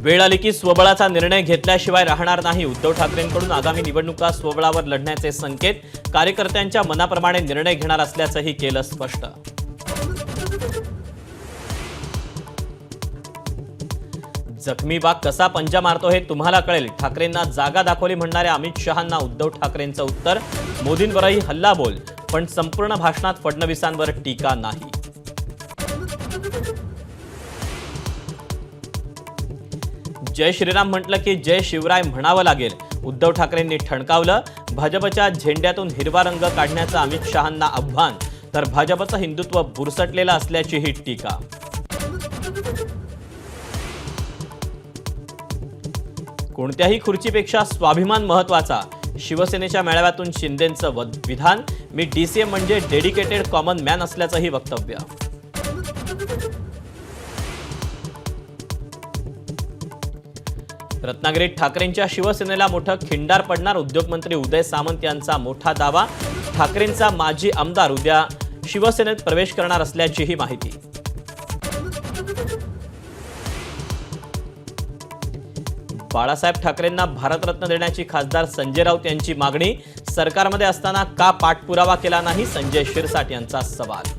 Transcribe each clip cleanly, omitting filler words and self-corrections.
वेळ आली की स्वबळाचा निर्णय घेतल्याशिवाय राहणार नाही. उद्धव ठाकरेंकडून आगामी निवडणुका स्वबळावर लढण्याचे संकेत. कार्यकर्त्यांच्या मनाप्रमाणे निर्णय घेणार असल्याचंही केलं स्पष्ट. जखमी वाघ कसा पंजा मारतो हे तुम्हाला कळेल. ठाकरेंना जागा दाखवली म्हणणाऱ्या अमित शहांना उद्धव ठाकरेंचं उत्तर. मोदींवरही हल्लाबोल, पण संपूर्ण भाषणात फडणवीसांवर टीका नाही. जय श्रीराम म्हटलं की जय शिवराय म्हणावं लागेल. उद्धव ठाकरेंनी ठणकावलं. भाजपच्या झेंड्यातून हिरवा रंग काढण्याचं अमित शहांना आव्हान, तर भाजपचं हिंदुत्व बुरसटलेलं असल्याचीही टीका. कोणत्याही खुर्चीपेक्षा स्वाभिमान महत्वाचा. शिवसेनेच्या मेळाव्यातून शिंदेंचं विधान. मी डीसीएम म्हणजे डेडिकेटेड कॉमन मॅन असल्याचंही वक्तव्य. रत्नागिरीत ठाकरेंच्या शिवसेनेला मोठं खिंडार पडणार. उद्योगमंत्री उदय सामंत यांचा मोठा दावा. ठाकरेंचा माजी आमदार उद्या शिवसेनेत प्रवेश करणार असल्याचीही माहिती. बाळासाहेब ठाकरेंना भारतरत्न देण्याची खासदार संजय राऊत यांची मागणी. सरकारमध्ये असताना का पाठपुरावा केला नाही, संजय शिरसाट यांचा सवाल.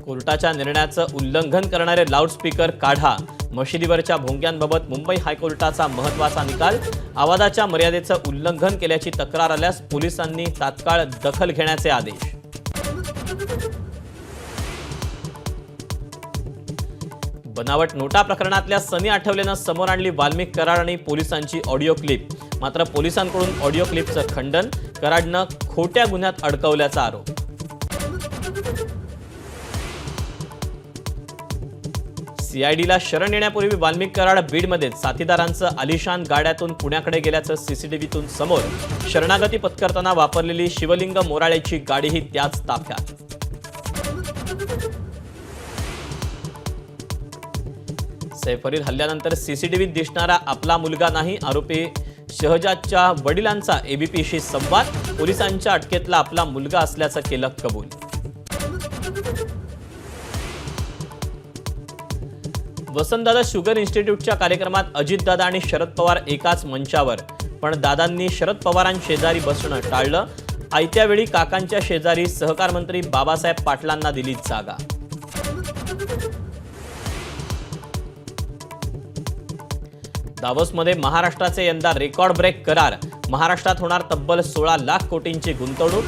कोर्टाच्या निर्णयाचं उल्लंघन करणारे लाऊडस्पीकर काढा. मशिदीवरच्या भोंग्यांबाबत मुंबई हायकोर्टाचा महत्त्वाचा निकाल. आवाजाच्या मर्यादेचं उल्लंघन केल्याची तक्रार आल्यास पोलिसांनी तात्काळ दखल घेण्याचे आदेश. बनावट नोटा प्रकरणातल्या सनी आठवलेनं समोर आणली वाल्मिक कराड आणि पोलिसांची ऑडिओ क्लिप. मात्र पोलिसांकडून ऑडिओ क्लिपचं खंडन. कराडनं खोट्या गुन्ह्यात अडकवल्याचा आरोप. सीआयडीला शरण येण्यापूर्वी वाल्मिक कराड बीडमध्येच साथीदारांचं आलिशान गाड्यातून पुण्याकडे गेल्याचं सीसीटीव्हीतून समोर. शरणागती पत्करताना वापरलेली शिवलिंग मोराळेची गाडीही त्याच ताफ्यात. सैफरीद हल्ल्यानंतर सीसीटीव्हीत दिसणारा आपला मुलगा नाही. आरोपी शहजादच्या वडिलांचा एबीपीशी संवाद. पोलिसांच्या अटकेतला आपला मुलगा असल्याचं केलं कबूल. वसंतदादा शुगर इन्स्टिट्यूटच्या कार्यक्रमात अजितदादा आणि शरद पवार एकाच मंचावर. पण दादांनी शरद पवारांशेजारी बसणं टाळलं. आयत्या वेळी काकांच्या शेजारी सहकार मंत्री बाबासाहेब पाटलांना दिली जागा. दावोसमध्ये महाराष्ट्राचे यंदा रेकॉर्ड ब्रेक करार. महाराष्ट्रात होणार तब्बल 16 लाख कोटींची गुंतवणूक.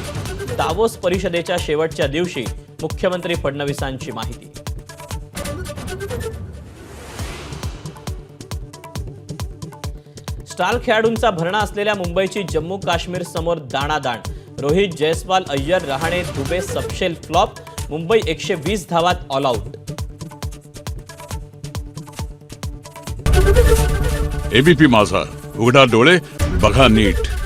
दावोस परिषदेच्या शेवटच्या दिवशी मुख्यमंत्री फडणवीसांची माहिती. स्टार खेळाडूंचा भरणा असलेल्या मुंबईची जम्मू काश्मीर समोर दाणादाण. रोहित, जयस्वाल, अय्यर, रहाणे, दुबे सपशेल फ्लॉप. मुंबई 120 धावात ऑल आउट. एबीपी माझा, उघडा डोळे बघा नीट.